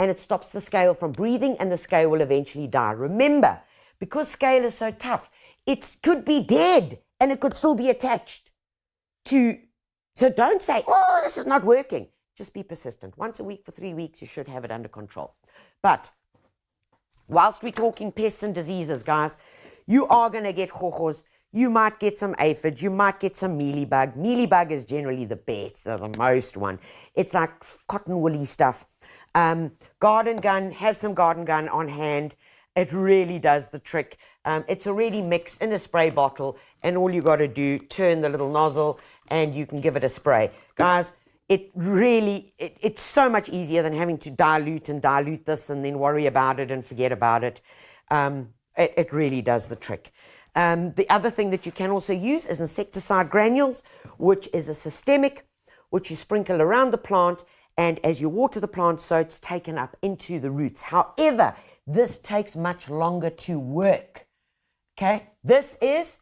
and it stops the scale from breathing, and the scale will eventually die. Remember, because scale is so tough, it could be dead and it could still be attached to. So don't say, oh, this is not working. Just be persistent. Once a week for 3 weeks, you should have it under control. But whilst we're talking pests and diseases, guys, you are going to get hohos. You might get some aphids. You might get some mealybug. Mealybug is generally the best or the most one. It's like cotton woolly stuff. Garden gun, have some garden gun on hand. It really does the trick. It's already mixed in a spray bottle, and all you got to do, turn the little nozzle, and you can give it a spray. Guys, it's so much easier than having to dilute this and then worry about it and forget about it. It really does the trick. The other thing that you can also use is insecticide granules, which is a systemic, which you sprinkle around the plant, and as you water the plant, so it's taken up into the roots. However, this takes much longer to work. Okay, this has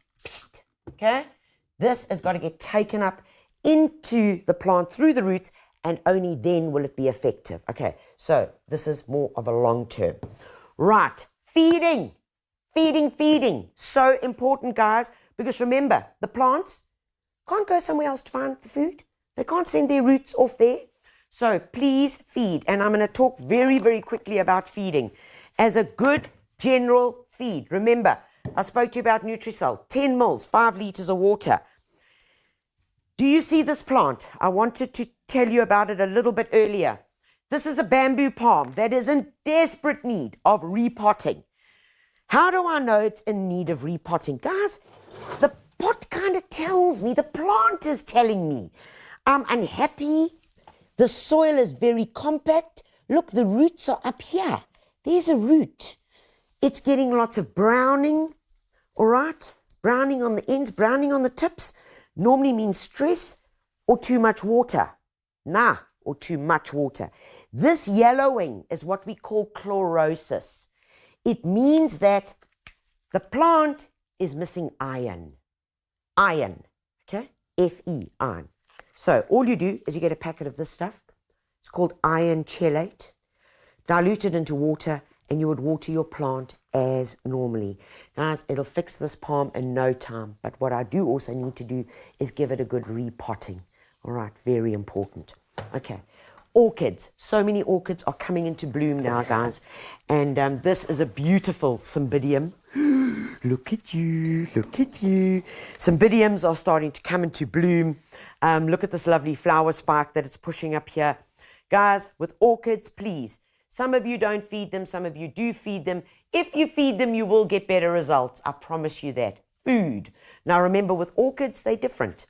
got to get taken up into the plant through the roots, and only then will it be effective. Okay, so this is more of a long term. Right, feeding. So important, guys, because remember, the plants can't go somewhere else to find the food. They can't send their roots off there. So please feed. And I'm going to talk very, very quickly about feeding. As a good general feed, remember, I spoke to you about Nutrisol, 10 mils, 5 liters of water. Do you see this plant? I wanted to tell you about it a little bit earlier. This is a bamboo palm that is in desperate need of repotting. How do I know it's in need of repotting? Guys, the pot kind of tells me, the plant is telling me. I'm unhappy. The soil is very compact. Look, the roots are up here. There's a root. It's getting lots of browning, all right? Browning on the ends, browning on the tips. Normally means stress or too much water. Or too much water. This yellowing is what we call chlorosis. It means that the plant is missing iron. Iron, okay? Fe, iron. So all you do is you get a packet of this stuff. It's called iron chelate. Dilute it into water, and you would water your plant as normally. Guys, it'll fix this palm in no time. But what I do also need to do is give it a good repotting. All right, very important. Okay, Orchids. So many orchids are coming into bloom now, guys. And this is a beautiful cymbidium. Look at you, look at you. Cymbidiums are starting to come into bloom. Look at this lovely flower spike that it's pushing up here. Guys, with orchids, please. Some of you don't feed them, some of you do feed them. If you feed them, you will get better results. I promise you that. Food. Now remember, with orchids, they're different.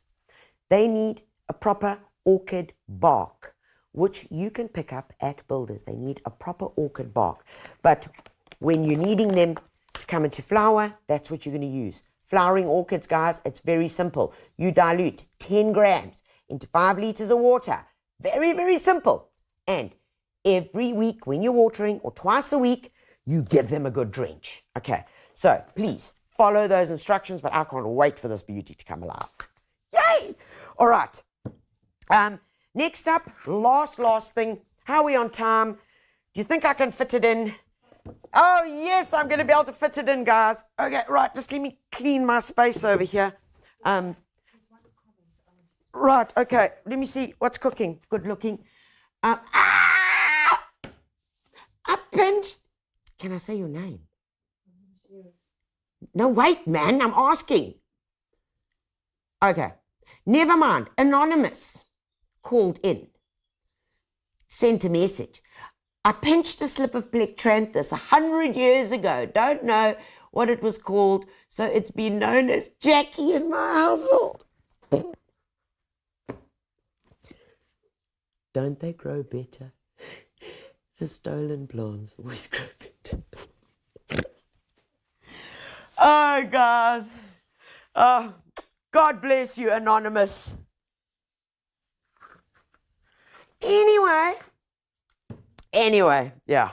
They need a proper orchid bark, which you can pick up at Builders. They need a proper orchid bark. But when you're needing them to come into flower, that's what you're going to use. Flowering orchids, guys, it's very simple. You dilute 10 grams into 5 liters of water. Very, very simple. And every week when you're watering, or twice a week, you give them a good drench. Okay, so please follow those instructions, but I can't wait for this beauty to come alive. Yay! All right. Next up, last thing. How are we on time? Do you think I can fit it in? Oh, yes, I'm going to be able to fit it in, guys. Okay, right, just let me clean my space over here. Right, okay, let me see what's cooking. Good looking. I pinched. Can I say your name? No, wait, man, I'm asking. Okay, never mind. Anonymous called in, sent a message. I pinched a slip of plectranthus 100 years ago. Don't know what it was called, so it's been known as Jackie in my household. Don't they grow better? The stolen plants always grow better. Oh, guys. Oh, God bless you, Anonymous. Anyway, yeah.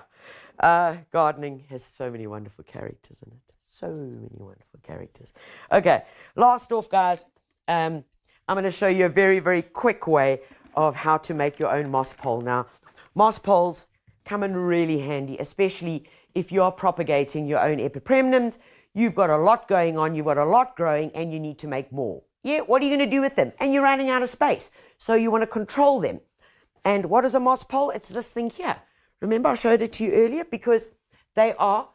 Gardening has so many wonderful characters in it. So many wonderful characters. Okay, last off, guys, I'm going to show you a very, very quick way of how to make your own moss pole. Now, moss poles come in really handy, especially if you are propagating your own epipremnums. You've got a lot going on, you've got a lot growing, and you need to make more. Yeah, what are you going to do with them? And you're running out of space, so you want to control them. And what is a moss pole? It's this thing here. Remember, I showed it to you earlier, because they don't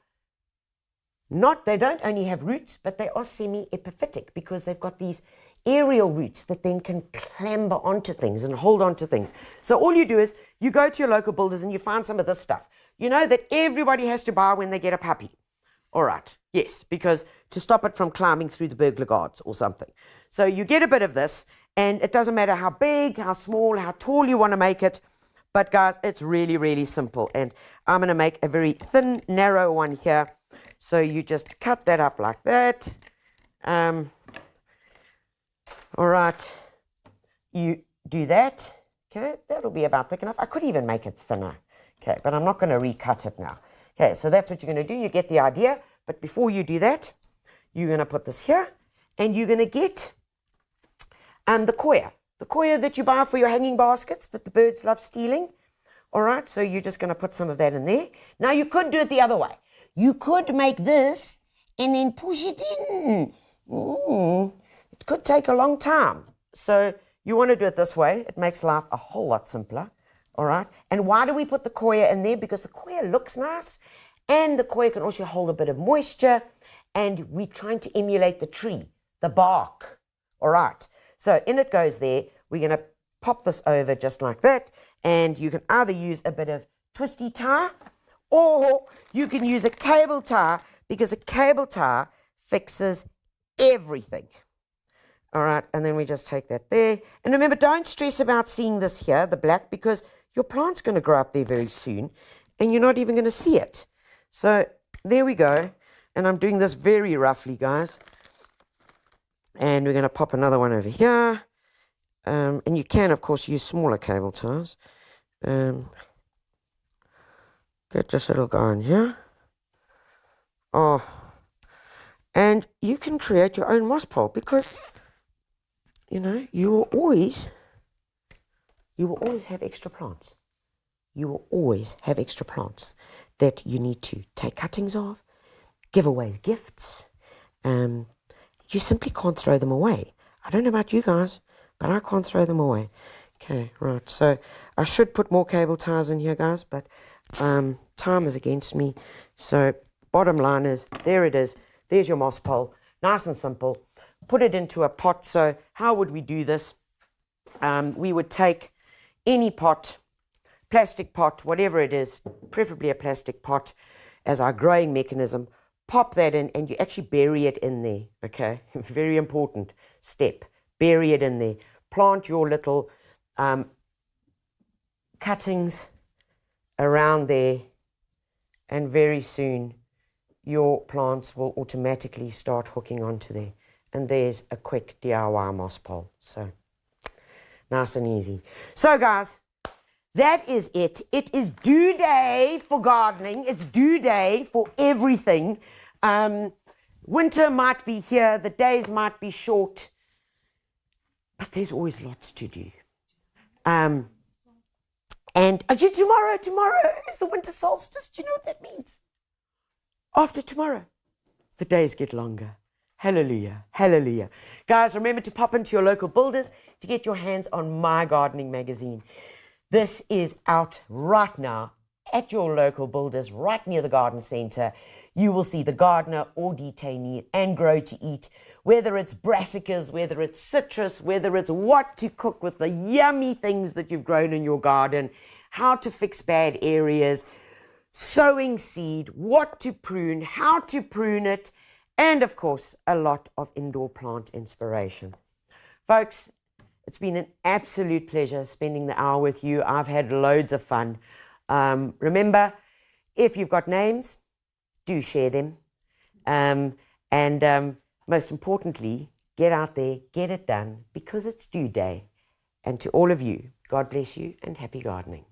only have roots, but they are semi-epiphytic, because they've got these aerial roots that then can clamber onto things and hold onto things. So all you do is you go to your local Builders and you find some of this stuff. You know that everybody has to buy when they get a puppy. All right, yes, because to stop it from climbing through the burglar guards or something. So you get a bit of this, and it doesn't matter how big, how small, how tall you want to make it. But guys, it's really, really simple. And I'm going to make a very thin, narrow one here. So you just cut that up like that. All right, you do that. Okay, that'll be about thick enough. I could even make it thinner. Okay, but I'm not going to recut it now. Okay, so that's what you're going to do. You get the idea. But before you do that, you're going to put this here, and you're going to get the coir. The coir that you buy for your hanging baskets that the birds love stealing. All right, so you're just going to put some of that in there. Now, you could do it the other way. You could make this and then push it in. It could take a long time. So you want to do it this way. It makes life a whole lot simpler. All right. And why do we put the coir in there? Because the coir looks nice, and the coir can also hold a bit of moisture, and we're trying to emulate the tree, the bark. All right. So in it goes there. We're going to pop this over just like that, and you can either use a bit of twisty tie, or you can use a cable tie, because a cable tie fixes everything. All right, and then we just take that there. And remember, don't stress about seeing this here, the black, because your plant's going to grow up there very soon, and you're not even going to see it. So there we go. And I'm doing this very roughly, guys. And we're going to pop another one over here. And you can, of course, use smaller cable ties. Get this little guy in here. Oh. And you can create your own moss pole, because, you know, you will always have extra plants. You will always have extra plants that you need to take cuttings of, give away as gifts. You simply can't throw them away. I don't know about you guys, but I can't throw them away. Okay, right. So I should put more cable ties in here, guys, but time is against me. So bottom line is, there it is. There's your moss pole. Nice and simple. Put it into a pot. So how would we do this? We would take any pot, plastic pot, whatever it is, preferably a plastic pot, as our growing mechanism. Pop that in, and you actually bury it in there, okay? Very important step. Bury it in there. Plant your little cuttings around there, and very soon your plants will automatically start hooking onto there. And there's a quick DIY moss pole. So nice and easy. So guys, that is it. It is due day for gardening. It's due day for everything. Winter might be here. The days might be short. But there's always lots to do. And tomorrow is the winter solstice. Do you know what that means? After tomorrow, the days get longer. Hallelujah, hallelujah. Guys, remember to pop into your local builders to get your hands on my gardening magazine. This is out right now at your local builders, right near the garden centre. You will see the gardener or detainee and grow to eat, whether it's brassicas, whether it's citrus, whether it's what to cook with the yummy things that you've grown in your garden, how to fix bad areas, sowing seed, what to prune, how to prune it, and of course, a lot of indoor plant inspiration. Folks, it's been an absolute pleasure spending the hour with you. I've had loads of fun. Remember, if you've got names, do share them. Most importantly, get out there, get it done, because it's due day. And to all of you, God bless you and happy gardening.